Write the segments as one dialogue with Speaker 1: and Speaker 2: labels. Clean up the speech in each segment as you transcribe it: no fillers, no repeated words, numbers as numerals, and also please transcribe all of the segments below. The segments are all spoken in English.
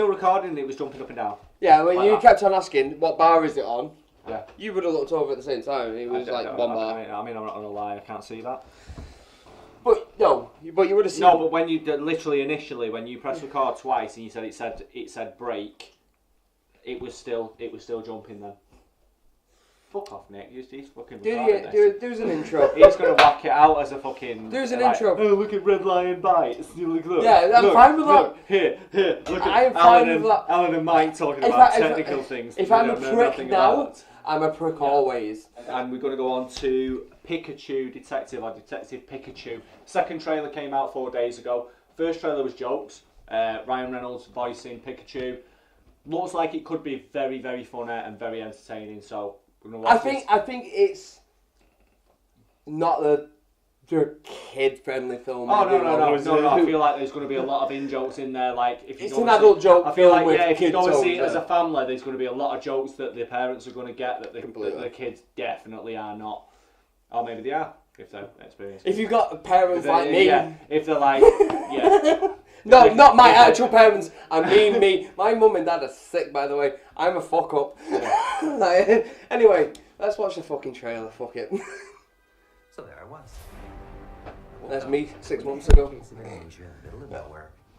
Speaker 1: still recording and it was jumping up and down.
Speaker 2: Yeah, when
Speaker 1: like
Speaker 2: you
Speaker 1: that.
Speaker 2: kept on asking what bar is it on,
Speaker 1: Yeah.
Speaker 2: you would have looked over at the same time. It was like one bar.
Speaker 1: I mean, I'm not gonna lie, I can't see that.
Speaker 2: But no, but you would have seen.
Speaker 1: No, but when you literally initially when you press record twice and you said it said break, it was still jumping then. Fuck off, Nick. He's fucking retarded.
Speaker 2: There's an intro.
Speaker 1: He's gonna whack it out as a fucking.
Speaker 2: There's an intro.
Speaker 1: Oh, look at Red Lion Bites. Look.
Speaker 2: Yeah, I'm fine with that.
Speaker 1: Here. Look
Speaker 2: I
Speaker 1: at
Speaker 2: am fine with that.
Speaker 1: Alan and Mike talking about technical things.
Speaker 2: If I'm a prick now, I'm a prick always.
Speaker 1: And we're gonna go on to Pikachu Detective or Detective Pikachu. Second trailer came out 4 days ago. First trailer was jokes. Ryan Reynolds voicing Pikachu. Looks like it could be very, very funny and very entertaining. So.
Speaker 2: I think it's not the kid-friendly film.
Speaker 1: Oh no! I feel like there's going to be a lot of in-jokes in there. Like if you
Speaker 2: it's an adult joke.
Speaker 1: I feel like if you
Speaker 2: go
Speaker 1: and see it as a family, there's going to be a lot of jokes that the parents are going to get that the kids definitely are not, or maybe they are if they're experienced.
Speaker 2: If you've got parents like me,
Speaker 1: if they're like, yeah.
Speaker 2: No, not my actual parents. I mean me. My mum and dad are sick, by the way. I'm a fuck up. Yeah. Anyway, let's watch the fucking trailer. Fuck it.
Speaker 3: So there I was.
Speaker 2: That's me 6 months ago.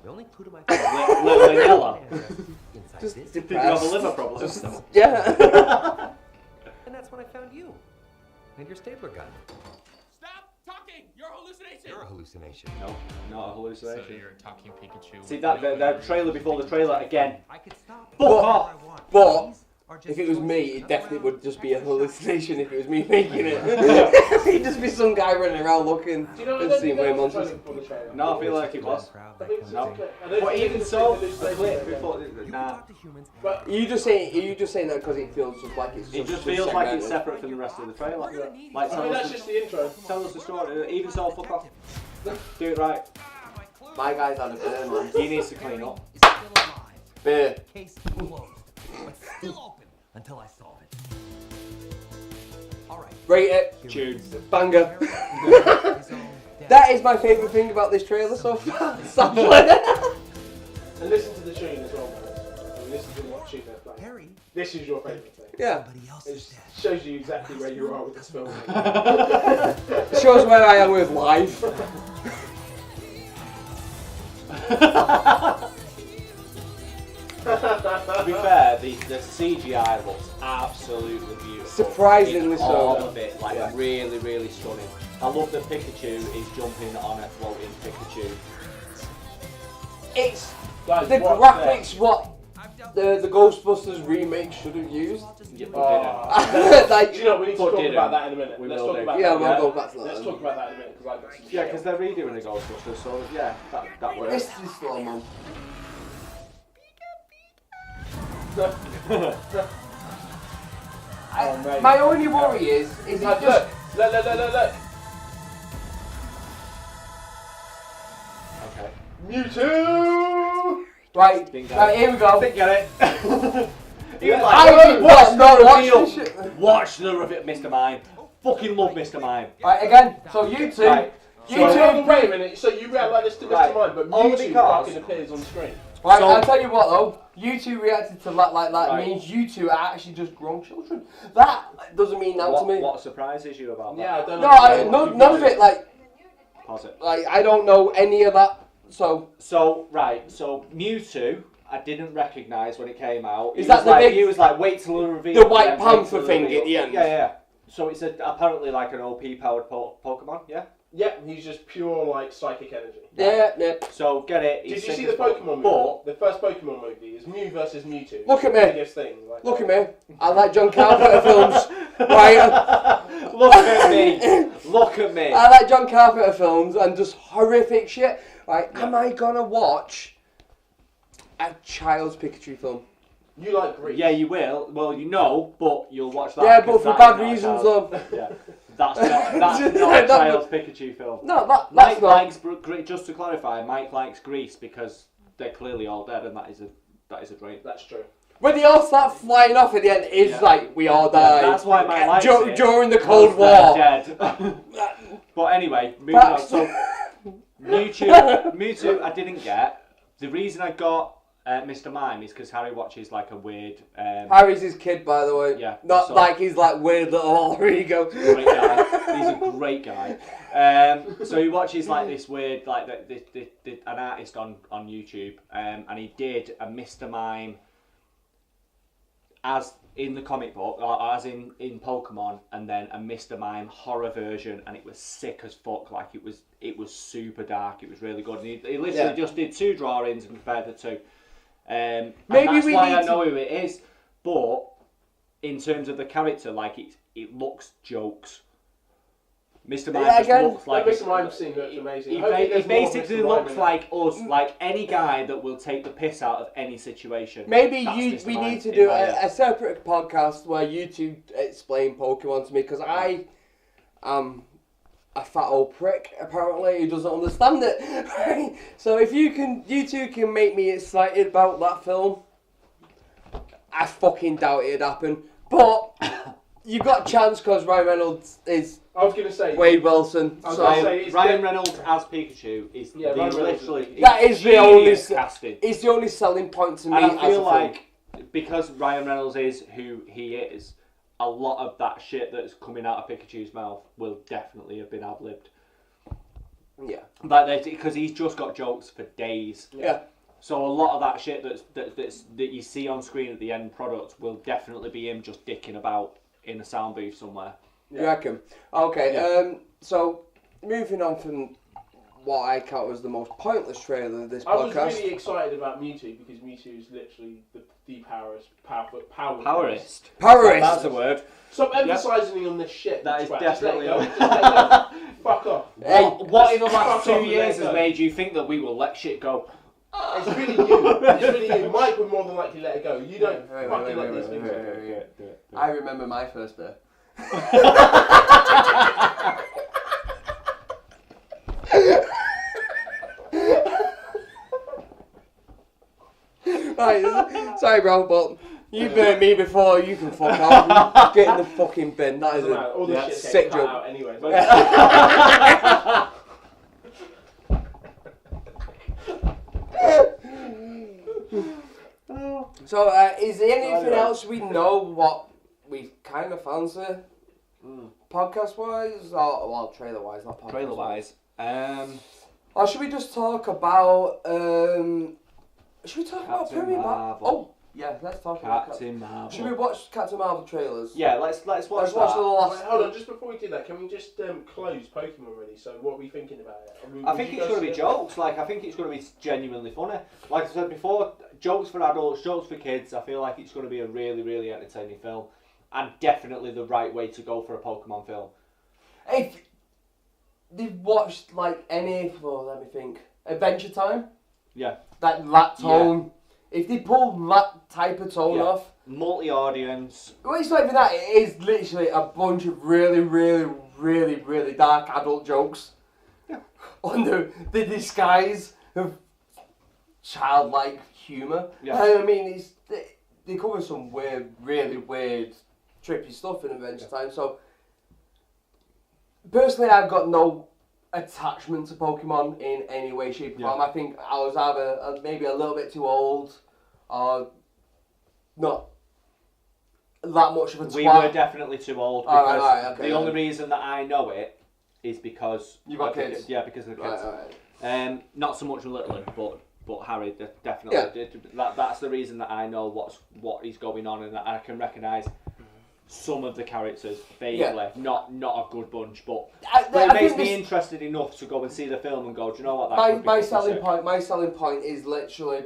Speaker 3: The only clue to my
Speaker 1: Little Eniola.
Speaker 2: Just
Speaker 1: Did you
Speaker 2: depressed.
Speaker 1: have a liver problem?
Speaker 2: Yeah.
Speaker 3: And that's when I found you. And your stapler gun.
Speaker 4: Stop talking! You're a hallucination!
Speaker 3: You're a hallucination.
Speaker 1: No, not a hallucination.
Speaker 4: So you're a talking Pikachu.
Speaker 1: See that the trailer before the trailer again.
Speaker 3: I could stop.
Speaker 2: But if it was me, it definitely would just be a hallucination if it was me making it. It'd just be some guy running around looking and seeing weird monsters.
Speaker 1: No, I feel like it was. No.
Speaker 4: But
Speaker 1: But even so, the clip before. Nah.
Speaker 2: Are you just saying that because it feels just like it's
Speaker 1: It just feels like it's separate from the rest of the trailer. Like
Speaker 4: I mean, that's just the intro.
Speaker 1: tell us the story. Even so, fuck off. Do it right.
Speaker 2: My guy's had a beer, man.
Speaker 1: He needs to clean up.
Speaker 2: Beer.
Speaker 3: Case closed. But still open until I solve it. Alright.
Speaker 2: Rate it.
Speaker 1: Tune.
Speaker 2: Banger. That is my favourite thing about this trailer so far. Sadly.
Speaker 4: And listen to the tune as well, man. And listen to what tune they're playing.
Speaker 3: Harry,
Speaker 4: This is your favourite thing.
Speaker 2: Yeah.
Speaker 3: somebody else
Speaker 4: It
Speaker 3: is dead.
Speaker 4: shows you exactly where you are with this film.
Speaker 2: It shows where I am with life.
Speaker 1: To be fair, the CGI looks absolutely beautiful.
Speaker 2: Surprisingly
Speaker 1: It's
Speaker 2: so.
Speaker 1: all of it, like
Speaker 2: Yeah.
Speaker 1: really, really stunning. I love that Pikachu is jumping on a floating Pikachu.
Speaker 2: It's
Speaker 4: Guys,
Speaker 2: the
Speaker 4: watch
Speaker 2: graphics what the Ghostbusters remake should have used.
Speaker 1: Yeah,
Speaker 4: that.
Speaker 2: Like,
Speaker 4: Do you know, we need to
Speaker 1: But
Speaker 4: talk
Speaker 1: didn't.
Speaker 4: about that in a minute.
Speaker 1: We
Speaker 4: Let's
Speaker 1: will
Speaker 4: talk
Speaker 1: do.
Speaker 4: about
Speaker 2: yeah,
Speaker 4: that.
Speaker 2: we'll go back to that.
Speaker 4: Let's talk about that in a minute, because I've got some
Speaker 1: yeah, because they're redoing the Ghostbusters, so yeah, that works.
Speaker 2: This is slow, man. My only worry is it
Speaker 4: Look,
Speaker 2: just...
Speaker 4: look.
Speaker 1: Okay.
Speaker 4: Mewtwo!
Speaker 2: Right,
Speaker 1: Didn't get
Speaker 2: right,
Speaker 1: it.
Speaker 2: here we go.
Speaker 1: Didn't get it. He was
Speaker 2: I
Speaker 1: like,
Speaker 2: did
Speaker 1: watch
Speaker 2: what? No,
Speaker 1: the
Speaker 2: watch
Speaker 1: reveal.
Speaker 2: this shit.
Speaker 1: Watch the reveal, Mr. Mime. Fucking love Mr. Mime.
Speaker 2: Right, again, so you two,
Speaker 1: Right.
Speaker 2: you
Speaker 4: So,
Speaker 2: two,
Speaker 4: wait a minute, so you react like this to
Speaker 1: Right.
Speaker 4: Mr. Mime, but
Speaker 1: Only
Speaker 4: Mewtwo
Speaker 1: because-
Speaker 4: fucking appears on screen.
Speaker 2: right,
Speaker 1: So-
Speaker 2: I'll tell you what though, you two reacted to that like that
Speaker 1: Right.
Speaker 2: means you two are actually just grown children. That doesn't mean that to me.
Speaker 1: What surprises you about that?
Speaker 4: Yeah, I don't
Speaker 2: No,
Speaker 4: know.
Speaker 2: none of it, like
Speaker 1: Pause it.
Speaker 2: I don't know any of that, so...
Speaker 1: So Mewtwo, I didn't recognise when it came out.
Speaker 2: Is that the big-
Speaker 1: He was like, wait till the reveal.
Speaker 2: The White
Speaker 1: and then
Speaker 2: Panther
Speaker 1: wait till
Speaker 2: thing
Speaker 1: reveal.
Speaker 2: at the end?
Speaker 1: Yeah. So it's apparently like an OP powered Pokemon, yeah?
Speaker 4: Yeah, he's just pure, like, psychic energy.
Speaker 2: Yeah.
Speaker 1: So get it.
Speaker 4: Did
Speaker 1: he's
Speaker 4: you see
Speaker 1: sick
Speaker 4: the
Speaker 1: as
Speaker 4: Pokemon movie?
Speaker 1: But
Speaker 4: The first Pokemon movie is Mew versus Mewtwo.
Speaker 2: Look at
Speaker 4: The
Speaker 2: me.
Speaker 4: biggest thing. Like,
Speaker 2: Look at me. I like John Carpenter films. Right?
Speaker 1: look at me. Look at me.
Speaker 2: I like John Carpenter films and just horrific shit. Right?
Speaker 1: Yeah.
Speaker 2: Am I gonna watch a child's Pikachu film?
Speaker 4: You like Grease.
Speaker 1: Yeah, you will. Well, you know, but you'll watch that.
Speaker 2: Yeah, but
Speaker 1: because
Speaker 2: for
Speaker 1: that
Speaker 2: bad
Speaker 1: is not a
Speaker 2: reasons
Speaker 1: child-
Speaker 2: though.
Speaker 1: Yeah. That's not a child's Pikachu film.
Speaker 2: No, that's
Speaker 1: Mike
Speaker 2: not.
Speaker 1: likes, just to clarify, Mike likes Grease because they're clearly all dead, and that is a dream.
Speaker 4: That's true.
Speaker 2: When they all start flying off at the end, it's
Speaker 1: Yeah.
Speaker 2: like we all died.
Speaker 1: That's why Mike likes it.
Speaker 2: During the Cold
Speaker 1: They're
Speaker 2: War.
Speaker 1: dead. But anyway, moving on. So Mewtwo, I didn't get. The reason I got Mr. Mime is because Harry watches like a weird.
Speaker 2: Harry's his kid, by the way.
Speaker 1: Yeah.
Speaker 2: Not
Speaker 1: so,
Speaker 2: like he's like weird little alter ego.
Speaker 1: Great guy. He's a great guy. So he watches like this weird, like an artist on YouTube, and he did a Mr. Mime as in the comic book, or as in Pokemon, and then a Mr. Mime horror version, and it was sick as fuck. Like it was super dark. It was really good. And he literally just did 2 drawings and compared the 2. And
Speaker 2: Maybe
Speaker 1: that's
Speaker 2: we
Speaker 1: why
Speaker 2: need
Speaker 1: I know who it is. But in terms of the character, like it looks jokes. Mr. Mime just looks like
Speaker 4: Mr. Mime scene looks amazing.
Speaker 1: He basically looks like us, like any guy that will take the piss out of any situation.
Speaker 2: Maybe
Speaker 1: That's
Speaker 2: we
Speaker 1: Mr. Mime
Speaker 2: need to
Speaker 1: in
Speaker 2: do
Speaker 1: my head.
Speaker 2: a separate podcast where you two explain Pokemon to me, because I am a fat old prick apparently who doesn't understand it. So if you two can make me excited about that film, I fucking doubt it'd happen. But you got a chance because Ryan Reynolds is.
Speaker 4: I was gonna say
Speaker 2: Wade Wilson.
Speaker 1: Ryan Reynolds as Pikachu is literally.
Speaker 2: That is the only
Speaker 1: casting.
Speaker 2: It's the only selling point to me.
Speaker 1: And I feel
Speaker 2: as a film.
Speaker 1: like because Ryan Reynolds is who he is, a lot of that shit that's coming out of Pikachu's mouth will definitely have been ad-libbed.
Speaker 2: Yeah.
Speaker 1: Like because he's just got jokes for days.
Speaker 2: Yeah.
Speaker 1: So a lot of that shit that you see on screen at the end product will definitely be him just dicking about in a sound booth somewhere.
Speaker 2: You reckon? Okay.
Speaker 1: Yeah.
Speaker 2: So moving on from what I count as the most pointless trailer of this
Speaker 4: I was
Speaker 2: podcast.
Speaker 4: really excited about Mewtwo because Mewtwo is literally the powerest.
Speaker 2: Powerist.
Speaker 1: That's the word.
Speaker 4: Stop emphasising on this shit.
Speaker 1: That is
Speaker 4: twat.
Speaker 1: definitely.
Speaker 4: Just let it go. Fuck off.
Speaker 2: Hey,
Speaker 1: What in the last
Speaker 4: fuck
Speaker 1: 2
Speaker 4: off and
Speaker 1: years
Speaker 4: let it
Speaker 1: has
Speaker 4: go.
Speaker 1: made you think that we will let shit go?
Speaker 4: It's really you. It's really you. Mike would more than likely let it go. You don't fucking let these things go.
Speaker 2: I remember my first day. Right, sorry bro, but you've been at me before, you can fuck off. Get in the fucking bin, that is
Speaker 4: All this
Speaker 2: a
Speaker 4: shit's
Speaker 2: sick
Speaker 4: getting cut
Speaker 2: joke.
Speaker 4: out anyway.
Speaker 2: So, is there anything else we know what we kind of fancy? Podcast wise? Or, well, trailer wise, not podcast
Speaker 1: Trailer wise.
Speaker 2: Or should we just talk about. Should we talk about
Speaker 1: Captain
Speaker 2: Premier
Speaker 1: Marvel.
Speaker 2: Oh, yeah, let's talk about
Speaker 1: Captain Marvel.
Speaker 2: Should we watch Captain Marvel trailers?
Speaker 1: Yeah, let's watch
Speaker 2: Let's
Speaker 1: that.
Speaker 2: watch the last.
Speaker 4: Wait, hold on, just before we do that, can we just close Pokemon really? So what are we thinking about it?
Speaker 1: I think it's going to be jokes. Like, I think it's going to be genuinely funny. Like I said before, jokes for adults, jokes for kids. I feel like it's going to be a really, really entertaining film, and definitely the right way to go for a Pokemon film.
Speaker 2: If they've watched like any, well, let me think, Adventure Time.
Speaker 1: Yeah.
Speaker 2: That tone. If they pull that type of tone off.
Speaker 1: Multi-audience.
Speaker 2: Well, it's not even that. It is literally a bunch of really, really, really, really dark adult jokes.
Speaker 1: Yeah.
Speaker 2: Under the disguise of childlike humour.
Speaker 1: Yeah.
Speaker 2: I mean, they cover some weird, really weird, trippy stuff in Adventure Time. So, personally, I've got no attachment to Pokemon in any way, shape, or form. I think I was either maybe a little bit too old, or not that much of a twat.
Speaker 1: We were definitely too old because
Speaker 2: Alright, okay,
Speaker 1: the only reason that I know it is because
Speaker 2: you got kids.
Speaker 1: Yeah, because of the kids.
Speaker 2: Right.
Speaker 1: Not so much Littleton, but Harry definitely. Yeah. That's the reason that I know what is going on, and that I can recognise some of the characters vaguely. Not a good bunch, but it makes me interested enough to go and see the film and go, do you know what?
Speaker 2: My selling point is literally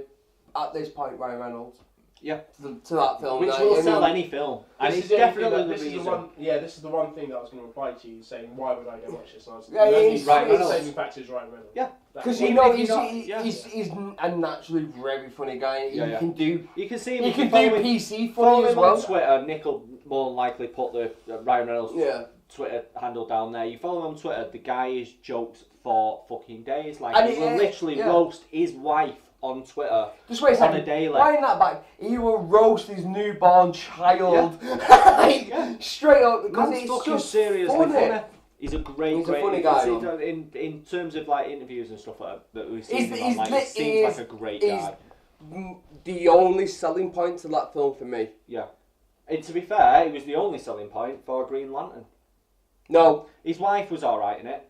Speaker 2: at this point Ryan Reynolds.
Speaker 1: Yeah.
Speaker 2: To that film.
Speaker 1: Which will sell any film. And it's definitely the reason.
Speaker 4: This is the one thing that I was going to reply to you, saying, why would I go watch this? And I was
Speaker 2: he's
Speaker 4: Ryan Reynolds. The same fact as Ryan Reynolds.
Speaker 1: Yeah.
Speaker 2: Because you know he's a naturally very funny guy. He can do.
Speaker 1: You can see him.
Speaker 2: He can do PC funny as well.
Speaker 1: On Twitter, Nick will more than likely put the Ryan Reynolds Twitter handle down there. You follow him on Twitter. The guy is jokes for fucking days. Like he will literally roast his wife on Twitter.
Speaker 2: Just wait a second.
Speaker 1: On a daily.
Speaker 2: Wind that back. He will roast his newborn child. Straight up because it's just seriously funny.
Speaker 1: He's a great
Speaker 2: funny guy.
Speaker 1: In terms of like interviews and stuff like that we've seen him on, like, he seems like a great guy.
Speaker 2: the only selling point to that film for me.
Speaker 1: Yeah. And to be fair, it was the only selling point for Green Lantern.
Speaker 2: No.
Speaker 1: His wife was alright in it.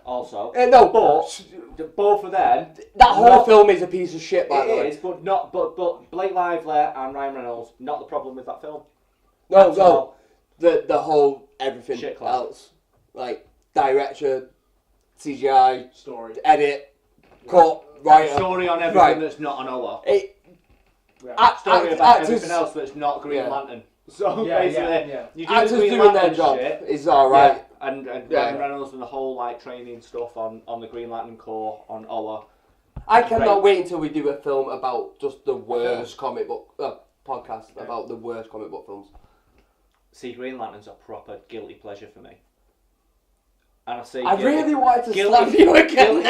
Speaker 1: Also.
Speaker 2: No.
Speaker 1: But both of them.
Speaker 2: That whole film is a piece of shit, by the way.
Speaker 1: It is, but not. But Blake Lively and Ryan Reynolds, not the problem with that film.
Speaker 2: No. The whole everything
Speaker 1: Shit
Speaker 2: else, like director, CGI,
Speaker 4: Story.
Speaker 2: edit, cut, writer.
Speaker 1: Story on everything that's not an Ola. Story about
Speaker 2: actors,
Speaker 1: everything else that's not Green Lantern. So basically, you do
Speaker 2: actors
Speaker 1: the Green
Speaker 2: doing their
Speaker 1: Lantern
Speaker 2: job
Speaker 1: shit,
Speaker 2: is alright.
Speaker 1: and Ryan Reynolds and the whole like training stuff on the Green Lantern Corps on Ola.
Speaker 2: I cannot wait until we do a film about just the worst comic book podcast about the worst comic book films.
Speaker 1: See, Green Lantern's a proper guilty pleasure for me. And
Speaker 2: I really wanted to slap you again.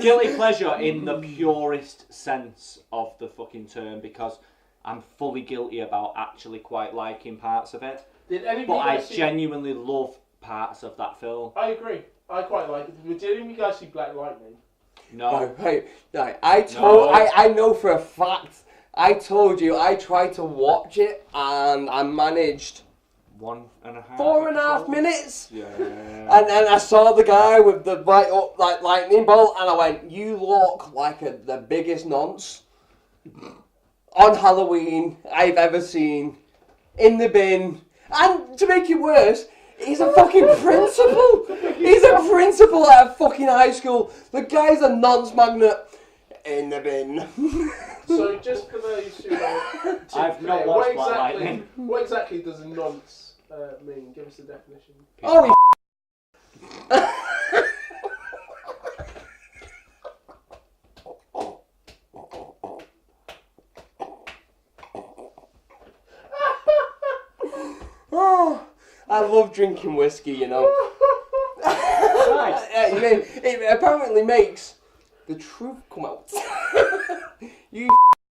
Speaker 1: Guilty pleasure in the purest sense of the fucking term, because I'm fully guilty about actually quite liking parts of it. But I genuinely love parts of that film.
Speaker 4: I agree. I quite like it. Did any of you guys see Black Lightning?
Speaker 1: No.
Speaker 2: Right. I know for a fact. I told you I tried to watch it and I managed
Speaker 1: 1.5
Speaker 2: 4.5 minutes.
Speaker 1: Yeah.
Speaker 2: And then I saw the guy with the lightning bolt, and I went, "You look like the biggest nonce on Halloween I've ever seen." In the bin, and to make it worse, he's a fucking principal. He's a principal at a fucking high school. The guy's a nonce magnet. In the bin.
Speaker 4: So just for those who
Speaker 1: I've not watched Black Lightning.
Speaker 4: What exactly does a nonce mean? Give us the definition.
Speaker 2: Oh, oh, I love drinking whiskey, you know.
Speaker 1: Nice.
Speaker 2: It apparently makes the truth come out. You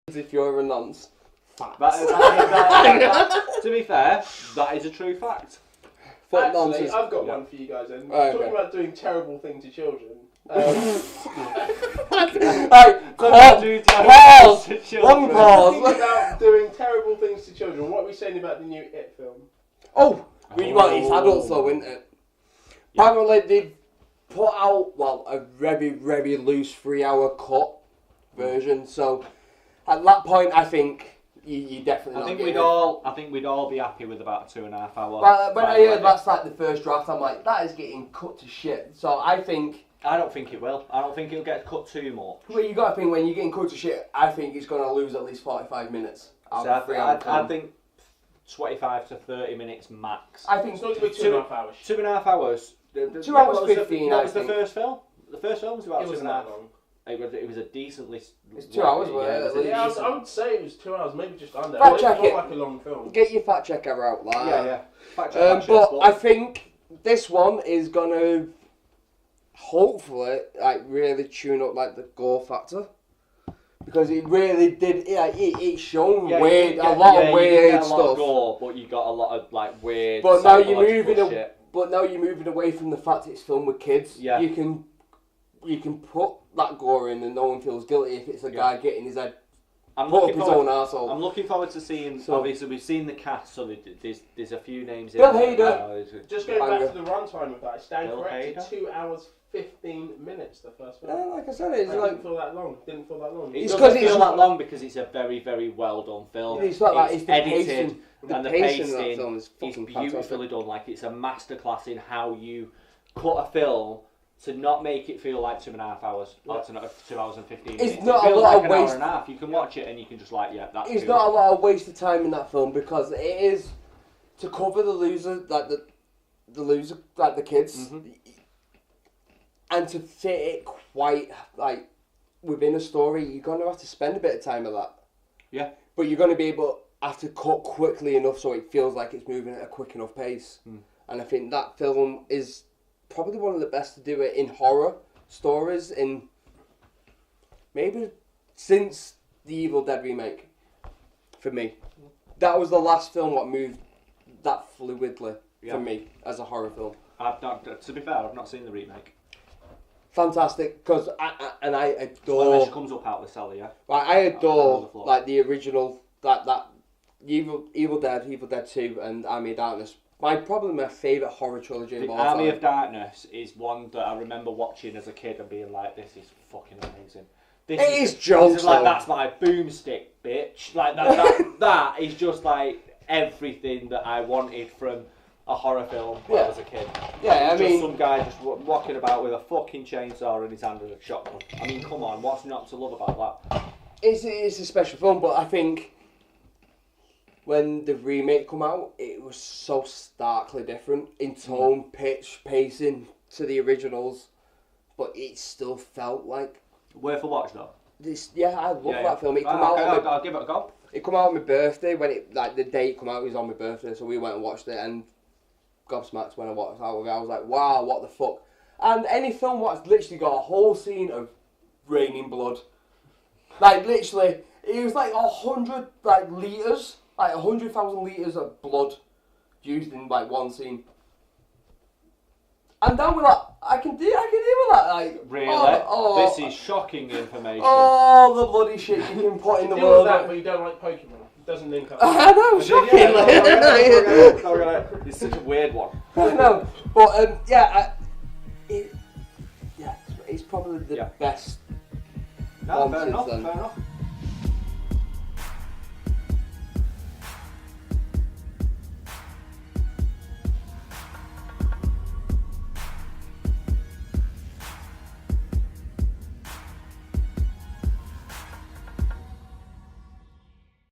Speaker 2: if you're a nonce.
Speaker 1: To be fair, that is a true fact.
Speaker 4: Actually, I've got one for you guys then. Talking about doing terrible things to children.
Speaker 2: Pause! Long pause!
Speaker 4: Talking about doing terrible things to children, what are we saying about the new It film?
Speaker 2: Well, it's adults though, isn't it? Yeah. Apparently they put out, a very, very loose 3-hour cut version, so at that point I think you definitely
Speaker 1: I think we'd all be happy with about a 2.5 hour.
Speaker 2: Well, when I heard that's like the first draft, I'm like, that is getting cut to shit. So I don't think
Speaker 1: it will. I don't think it'll get cut too much.
Speaker 2: Well, you got to think when you're getting cut to shit, I think it's going to lose at least 45 minutes.
Speaker 1: I think 25 to 30 minutes max.
Speaker 4: I think it's not going to be 2.5 hours.
Speaker 1: 2.5 hours.
Speaker 2: 2 hours 15.
Speaker 1: What was the first film? The first film was about 2.5 hours.
Speaker 4: Long.
Speaker 1: It was a decently.
Speaker 2: It's 2 hours,
Speaker 4: I would say it was 2 hours, maybe just under.
Speaker 2: Fact check it.
Speaker 4: Like a long film.
Speaker 2: Get your fact checker out, lad.
Speaker 1: Yeah. Fact check,
Speaker 2: but I think this one is gonna hopefully really tune up the gore factor, because it really did. It's shown weird, a lot of weird stuff.
Speaker 1: Of gore, but you got a lot of weird.
Speaker 2: But now you're moving. But now you're moving away from the fact it's filmed with kids.
Speaker 1: Yeah.
Speaker 2: You can put that gore in and no one feels guilty if it's a guy getting his head put up his own arsehole.
Speaker 1: I'm looking forward to seeing, obviously we've seen the cast, so there's a few names
Speaker 2: Bill
Speaker 1: in
Speaker 2: Hader.
Speaker 4: Just going back to the runtime of that, it's down corrected 2 hours 15 minutes the first film.
Speaker 2: Yeah, like I said, it's
Speaker 4: didn't feel that long.
Speaker 1: It doesn't feel that long because it's a very, very well done film.
Speaker 2: It's not like it's
Speaker 1: edited,
Speaker 2: and the
Speaker 1: pacing
Speaker 2: of that film is
Speaker 1: fucking
Speaker 2: fantastic.
Speaker 1: beautifully done. Like it's a masterclass in how you cut a film to not make it feel like 2.5 hours, or to not 2 hours and 15 minutes.
Speaker 2: It's not a lot of waste.
Speaker 1: Hour and a half. You can watch it and you can just that's.
Speaker 2: It's not a lot of waste of time in that film, because it is to cover the loser, the loser, the kids, and to fit it quite within a story. You're gonna have to spend a bit of time with that.
Speaker 1: Yeah.
Speaker 2: But you're gonna have to cut quickly enough so it feels like it's moving at a quick enough pace. And I think that film is probably one of the best to do it in horror stories in maybe since the Evil Dead remake. For me, that was the last film what moved that fluidly for me as a horror film.
Speaker 1: To be fair, I've not seen the remake.
Speaker 2: fantastic because I
Speaker 1: When
Speaker 2: adore.
Speaker 1: she comes up out of the cellar, yeah.
Speaker 2: Like, I
Speaker 1: On the
Speaker 2: adore
Speaker 1: floor.
Speaker 2: like the original that Evil Dead 2 and Army of Darkness. Probably my favourite horror trilogy of
Speaker 1: The
Speaker 2: all
Speaker 1: Army
Speaker 2: time.
Speaker 1: of Darkness is one that I remember watching as a kid and being like, this is fucking amazing. This
Speaker 2: is jokes,
Speaker 1: This is like,
Speaker 2: though.
Speaker 1: that's my boomstick, bitch. Like, that is just like everything that I wanted from a horror film when I was a kid.
Speaker 2: Yeah, I
Speaker 1: Just
Speaker 2: mean,
Speaker 1: some guy just walking about with a fucking chainsaw in his hand and a shotgun. I mean, come on, what's not to love about that?
Speaker 2: it's a special film, but I think when the remake come out, it was so starkly different in tone, pitch, pacing to the originals, but it still felt like
Speaker 1: Worth a watch though.
Speaker 2: this. Yeah, I love
Speaker 1: Yeah,
Speaker 2: that film. It
Speaker 1: Right,
Speaker 2: come out.
Speaker 1: okay,
Speaker 2: On my,
Speaker 1: I'll give it a go.
Speaker 2: it come out on my birthday when it the day it come out was on my birthday, so we went and watched it and gobsmacked when I watched out of it. I was like, wow, what the fuck! And any film what's literally got a whole scene of raining blood, like literally, it was like 100 liters, like 100,000 liters of blood used in like one scene. And then we're like, I can deal with that. Like,
Speaker 1: Really? This is shocking information.
Speaker 2: all the bloody shit you can put in the
Speaker 4: Deal
Speaker 2: world.
Speaker 4: with that, but you don't like Pokemon. It doesn't link up.
Speaker 2: I know, shocking.
Speaker 1: It's such a weird one.
Speaker 2: I know, but it's probably the best
Speaker 1: No,
Speaker 2: one
Speaker 1: fair
Speaker 2: since
Speaker 1: enough,
Speaker 2: then.
Speaker 1: fair enough.